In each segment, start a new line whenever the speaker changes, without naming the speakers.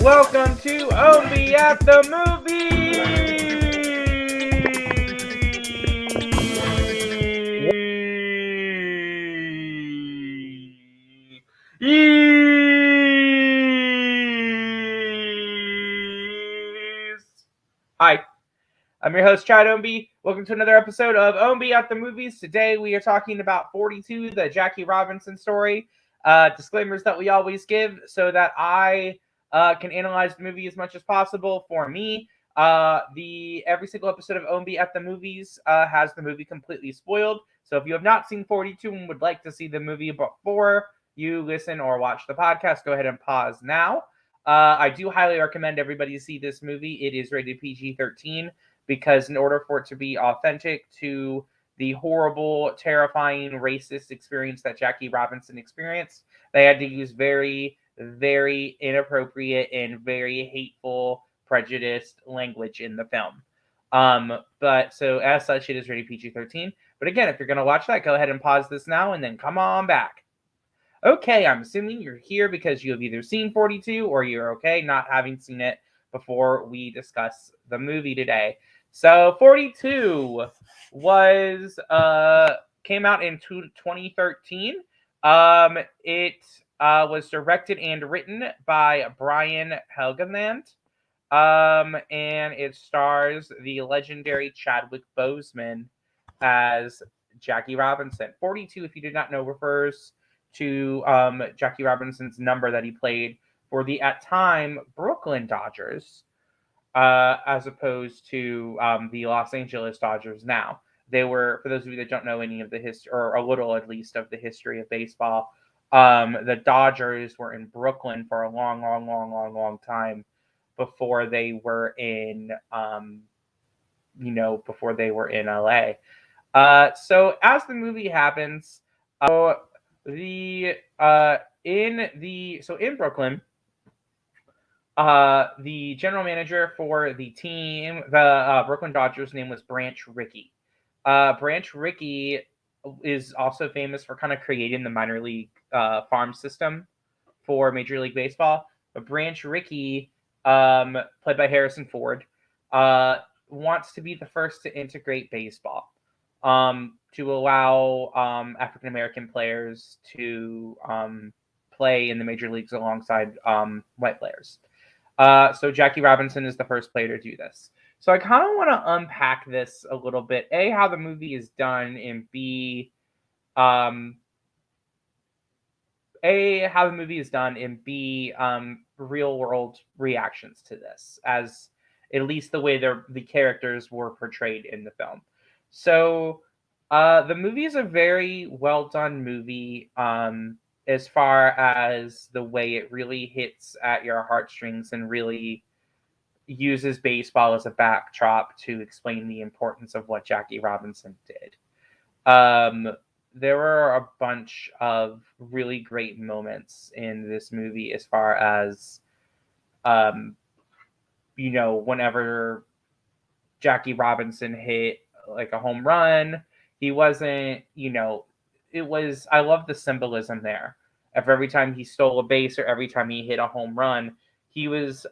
Welcome to Ownby at the Movies. Hi, I'm your host, Chad Ownby. Welcome to another episode of Ownby at the Movies. Today we are talking about 42, the Jackie Robinson story. Disclaimers that we always give so that I can analyze the movie as much as possible for me. Every single episode of Ownby at the Movies has the movie completely spoiled. So if you have not seen 42 and would like to see the movie before you listen or watch the podcast, go ahead and pause now. I do highly recommend everybody see this movie. It is rated PG-13 because in order for it to be authentic to the horrible, terrifying, racist experience that Jackie Robinson experienced, they had to use very, very inappropriate and very hateful, prejudiced language in the film. But so as such, it is rated PG-13. But again, if you're going to watch that, go ahead and pause this now and then come on back. Okay, I'm assuming you're here because you have either seen 42 or you're okay not having seen it before we discuss the movie today. So 42 was came out in 2013. It was directed and written by Brian Helgeland. And it stars the legendary Chadwick Boseman as Jackie Robinson. 42, if you did not know, refers to Jackie Robinson's number that he played for the, at time, Brooklyn Dodgers, as opposed to the Los Angeles Dodgers now. They were, for those of you that don't know any of the history, or a little at least of the history of baseball, the Dodgers were in Brooklyn for a long time before they were in, before they were in LA. So as the movie happens, in Brooklyn, the general manager for the team, the Brooklyn Dodgers, name was Branch Rickey. Branch Rickey is also famous for kind of creating the minor league farm system for Major League Baseball. But Branch Rickey, played by Harrison Ford, wants to be the first to integrate baseball, to allow African American players to play in the major leagues alongside white players. So Jackie Robinson is the first player to do this. So I kind of want to unpack this a little bit. A, how the movie is done, and B, how the movie is done, and B, real world reactions to this, as at least the way the characters were portrayed in the film. So the movie is a very well done movie, as far as the way it really hits at your heartstrings and really uses baseball as a backdrop to explain the importance of what Jackie Robinson did. There were a bunch of really great moments in this movie as far as, whenever Jackie Robinson hit like a home run, he wasn't, I love the symbolism there. If every time he stole a base or every time he hit a home run, he was,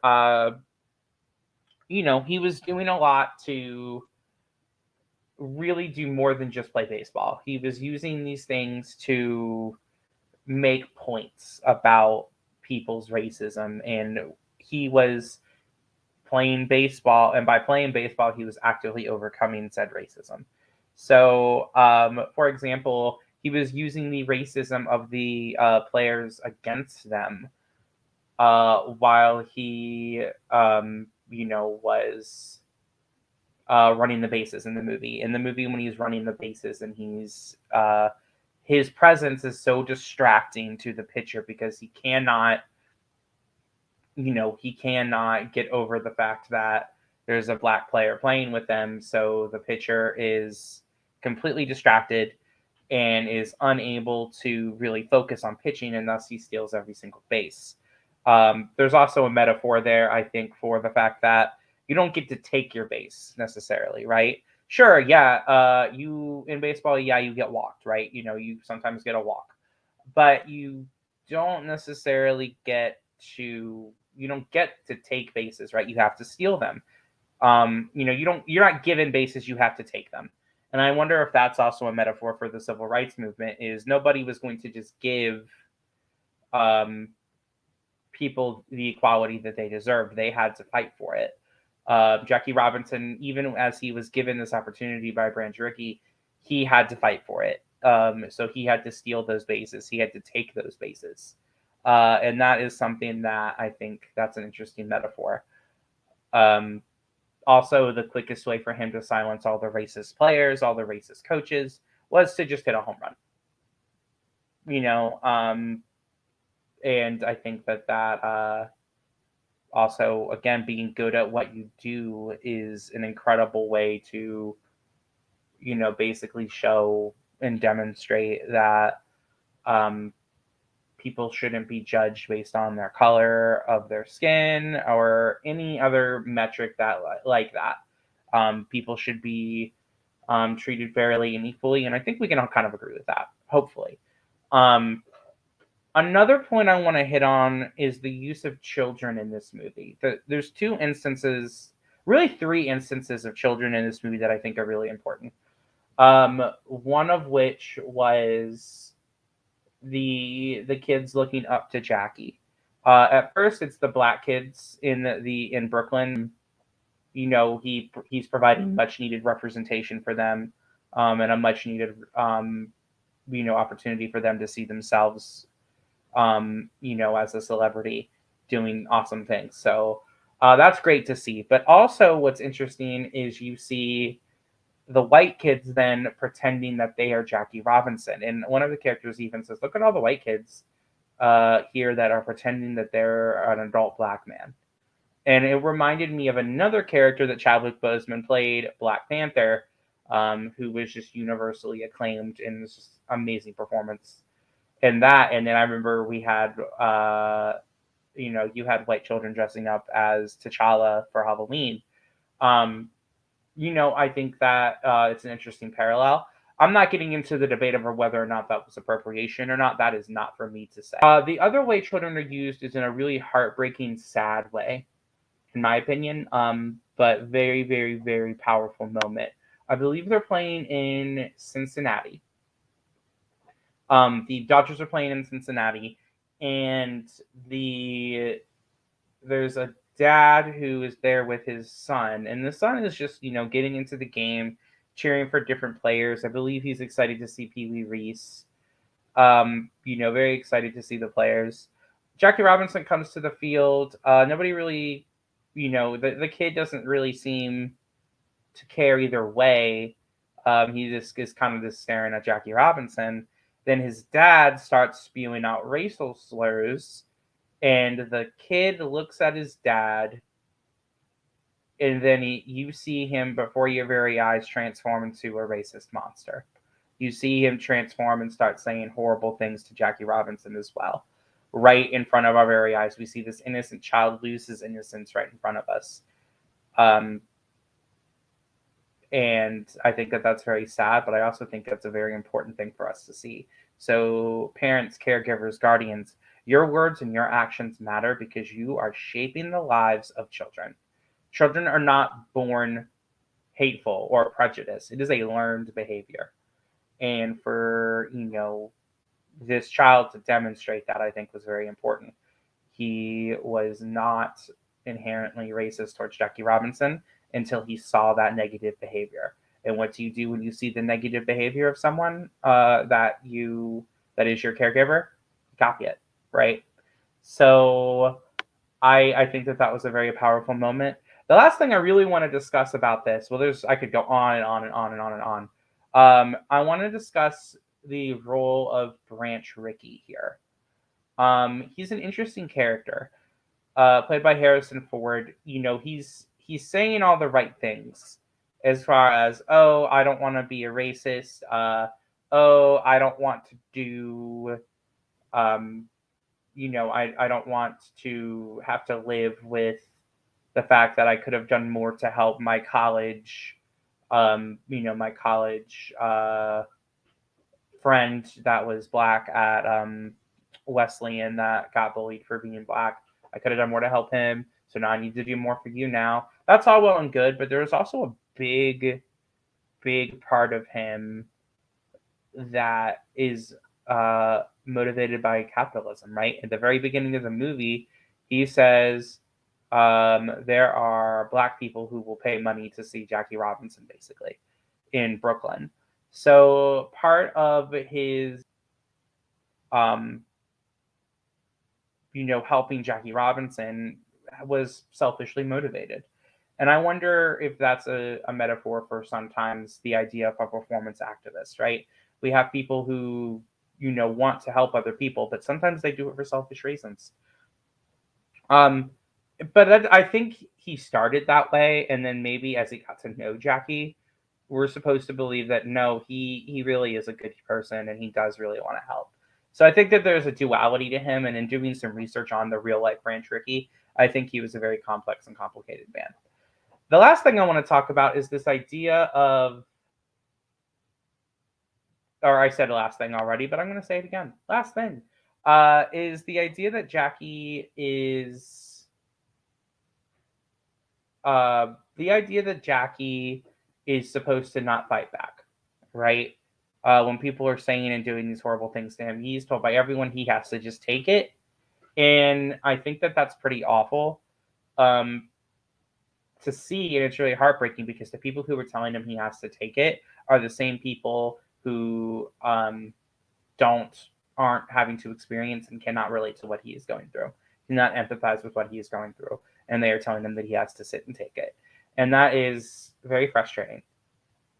he was doing a lot to really do more than just play baseball. He was using these things to make points about people's racism, and he was playing baseball, and by playing baseball, he was actively overcoming said racism. So, for example, he was using the racism of the players against them while he, was running the bases in the movie. In the movie, when he's running the bases and he's his presence is so distracting to the pitcher because he cannot get over the fact that there's a black player playing with them. So the pitcher is completely distracted and is unable to really focus on pitching, and thus he steals every single base. There's also a metaphor there, I think, for the fact that you don't get to take your base necessarily, right? Sure, yeah, you in baseball, yeah, you get walked, right? You sometimes get a walk, but you don't necessarily get to get to take bases, right? You have to steal them. You're not given bases, you have to take them. And I wonder if that's also a metaphor for the civil rights movement, is nobody was going to just give um, people the equality that they deserved. They had to fight for it. Jackie Robinson, even as he was given this opportunity by Branch Rickey, he had to fight for it. So he had to steal those bases. He had to take those bases. And that is something that I think that's an interesting metaphor. Um, Also, the quickest way for him to silence all the racist players, all the racist coaches, was to just hit a home run. And I think that also, again, being good at what you do is an incredible way to, basically show and demonstrate that people shouldn't be judged based on their color of their skin or any other metric that like that. People should be treated fairly and equally, and I think we can all kind of agree with that, hopefully. Another point I want to hit on is the use of children in this movie. There's two instances, really three instances of children in this movie that I think are really important. One of which was the kids looking up to Jackie. At first, it's the black kids in Brooklyn. He's providing much needed representation for them, and a much needed opportunity for them to see themselves as a celebrity doing awesome things. So that's great to see. But also, what's interesting is you see the white kids then pretending that they are Jackie Robinson. And one of the characters even says, "Look at all the white kids here that are pretending that they're an adult black man." And it reminded me of another character that Chadwick Boseman played, Black Panther, who was just universally acclaimed in this amazing performance in that. And then I remember we had, you had white children dressing up as T'Challa for Halloween. I think that it's an interesting parallel. I'm not getting into the debate over whether or not that was appropriation or not. That is not for me to say. The other way children are used is in a really heartbreaking, sad way, in my opinion, but very, very, very powerful moment. I believe they're playing in Cincinnati. The Dodgers are playing in Cincinnati, and there's a dad who is there with his son, and the son is just getting into the game, cheering for different players. I believe he's excited to see Pee Wee Reese. Very excited to see the players. Jackie Robinson comes to the field. Nobody really, the kid doesn't really seem to care either way. He just is kind of just staring at Jackie Robinson. Then his dad starts spewing out racial slurs, and the kid looks at his dad, and then you see him before your very eyes transform into a racist monster. You see him transform and start saying horrible things to Jackie Robinson as well. Right in front of our very eyes, we see this innocent child lose his innocence right in front of us. And I think that that's very sad, but I also think that's a very important thing for us to see. So parents, caregivers, guardians, your words and your actions matter because you are shaping the lives of children. Children are not born hateful or prejudiced. It is a learned behavior. And for, this child to demonstrate that, I think was very important. He was not inherently racist towards Jackie Robinson until he saw that negative behavior. And what do you do when you see the negative behavior of someone that is your caregiver? Copy it, right? So I think that was a very powerful moment. The last thing I really want to discuss about this, I could go on and on and on and on and on. I want to discuss the role of Branch Rickey here. He's an interesting character, played by Harrison Ford. He's saying all the right things as far as, oh, I don't want to be a racist. Oh, I don't want to do, I don't want to have to live with the fact that I could have done more to help my college, my college friend that was black at Wesleyan that got bullied for being black. I could have done more to help him, so now I need to do more for you now. That's all well and good, but there's also a big part of him that is motivated by capitalism, right? At the very beginning of the movie, he says there are black people who will pay money to see Jackie Robinson, basically, in Brooklyn. So part of his, um, helping Jackie Robinson was selfishly motivated. And I wonder if that's a metaphor for sometimes the idea of a performance activist, right? We have people who, want to help other people, but sometimes they do it for selfish reasons. But I think he started that way, and then maybe as he got to know Jackie, we're supposed to believe that no, he really is a good person and he does really want to help. So I think that there's a duality to him, and in doing some research on the real life Branch Rickey, I think he was a very complex and complicated man. The last thing I want to talk about is this idea of, or I said last thing already, but I'm going to say it again. Last thing is the idea that Jackie is supposed to not fight back, right? When people are saying and doing these horrible things to him, he's told by everyone he has to just take it. And I think that that's pretty awful to see, and it's really heartbreaking because the people who are telling him he has to take it are the same people who aren't having to experience and cannot relate to what he is going through, cannot empathize with what he is going through, and they are telling him that he has to sit and take it. And that is very frustrating.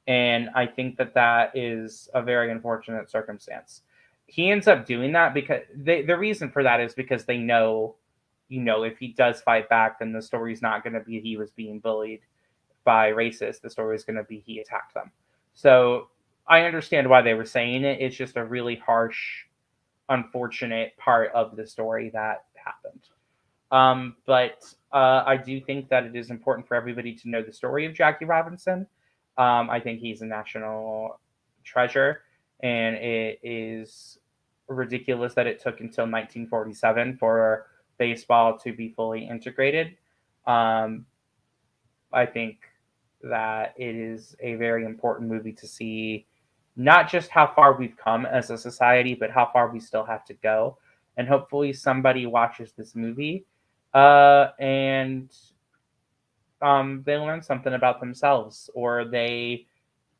And I think that that is a very unfortunate circumstance. He ends up doing that because the reason for that is because they know, if he does fight back, then the story's not going to be he was being bullied by racists. The story is going to be he attacked them. So I understand why they were saying it. It's just a really harsh, unfortunate part of the story that happened. But I do think that it is important for everybody to know the story of Jackie Robinson. I think he's a national treasure, and it is ridiculous that it took until 1947 for baseball to be fully integrated. I think that it is a very important movie to see, not just how far we've come as a society, but how far we still have to go. And hopefully somebody watches this movie and they learn something about themselves, or they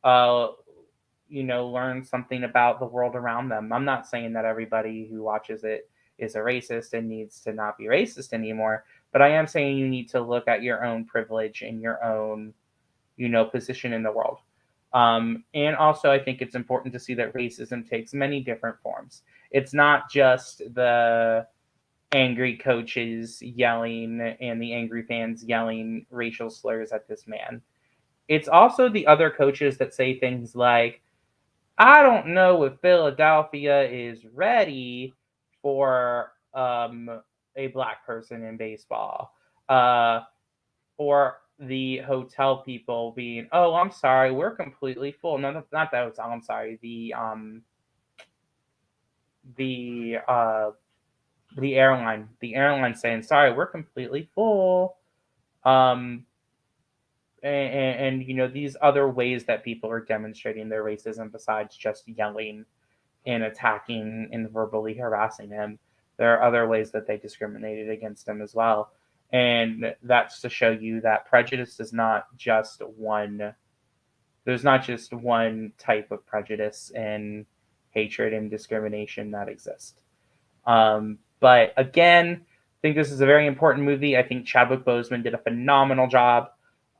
learn something about the world around them. I'm not saying that everybody who watches it is a racist and needs to not be racist anymore, but I am saying you need to look at your own privilege and your own position in the world. And also, I think it's important to see that racism takes many different forms. It's not just the angry coaches yelling and the angry fans yelling racial slurs at this man. It's also the other coaches that say things like, I don't know if Philadelphia is ready for a black person in baseball. Or the hotel people being, oh, I'm sorry, we're completely full. No, not the hotel, I'm sorry. The airline saying, sorry, we're completely full. And these other ways that people are demonstrating their racism besides just yelling and attacking and verbally harassing him. There are other ways that they discriminated against him as well. And that's to show you that prejudice is not just one. There's not just one type of prejudice and hatred and discrimination that exists. But again, I think this is a very important movie. I think Chadwick Boseman did a phenomenal job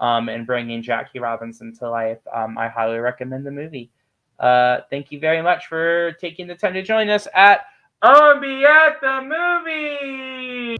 in bringing Jackie Robinson to life. I highly recommend the movie. Thank you very much for taking the time to join us at Ownby at the Movie.